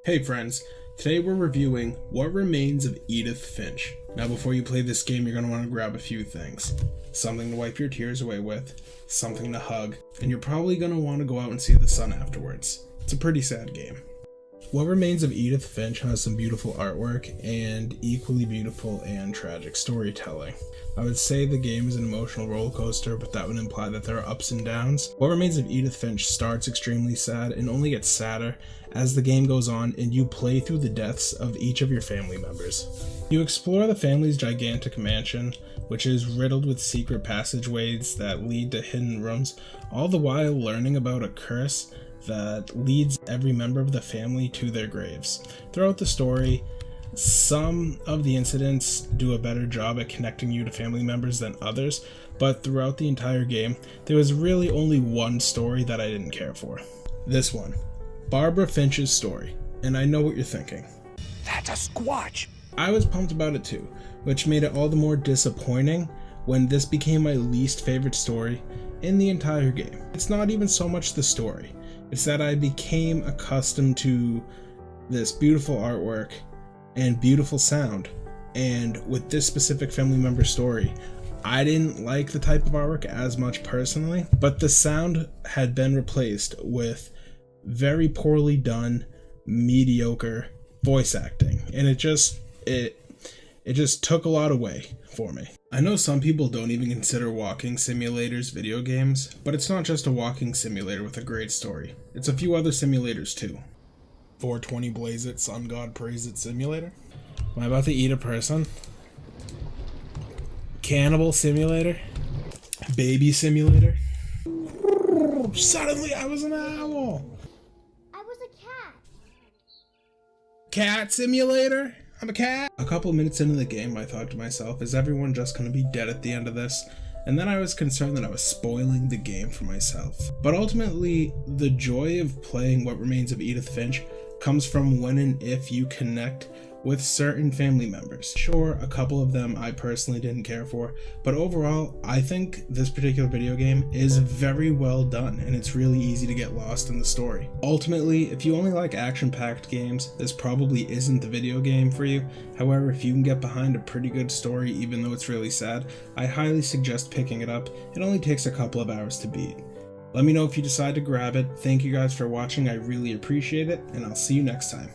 Hey friends, today we're reviewing What Remains of Edith Finch. Now before you play this game, you're going to want to grab a few things. Something to wipe your tears away with, something to hug, and you're probably going to want to go out and see the sun afterwards. It's a pretty sad game. What Remains of Edith Finch has some beautiful artwork and equally beautiful and tragic storytelling. I would say the game is an emotional roller coaster, but that would imply that there are ups and downs. What Remains of Edith Finch starts extremely sad and only gets sadder as the game goes on and you play through the deaths of each of your family members. You explore the family's gigantic mansion, which is riddled with secret passageways that lead to hidden rooms, all the while learning about a curse that leads every member of the family to their graves. Throughout the story, some of the incidents do a better job at connecting you to family members than others, but throughout the entire game, there was really only one story that I didn't care for. This one, Barbara Finch's story, and I know what you're thinking. That's a squatch! I was pumped about it too, which made it all the more disappointing when this became my least favorite story in the entire game. It's not even so much the story, it's that I became accustomed to this beautiful artwork and beautiful sound, and with this specific family member story, I didn't like the type of artwork as much personally, but the sound had been replaced with very poorly done, mediocre voice acting, and it just took a lot away for me. I know some people don't even consider walking simulators video games, but it's not just a walking simulator with a great story. It's a few other simulators too. 420 Blaze It, Sun God Praise It simulator? Am I about to eat a person? Cannibal simulator? Baby simulator? Suddenly I was an owl! I was a cat. Cat simulator? I'm a cat! A couple minutes into the game, I thought to myself, is everyone just gonna be dead at the end of this? And then I was concerned that I was spoiling the game for myself. But ultimately, the joy of playing What Remains of Edith Finch comes from when and if you connect with certain family members. Sure, a couple of them I personally didn't care for, but overall, I think this particular video game is very well done and it's really easy to get lost in the story. Ultimately, if you only like action-packed games, this probably isn't the video game for you. However, if you can get behind a pretty good story, even though it's really sad, I highly suggest picking it up. It only takes a couple of hours to beat. Let me know if you decide to grab it. Thank you guys for watching, I really appreciate it, and I'll see you next time.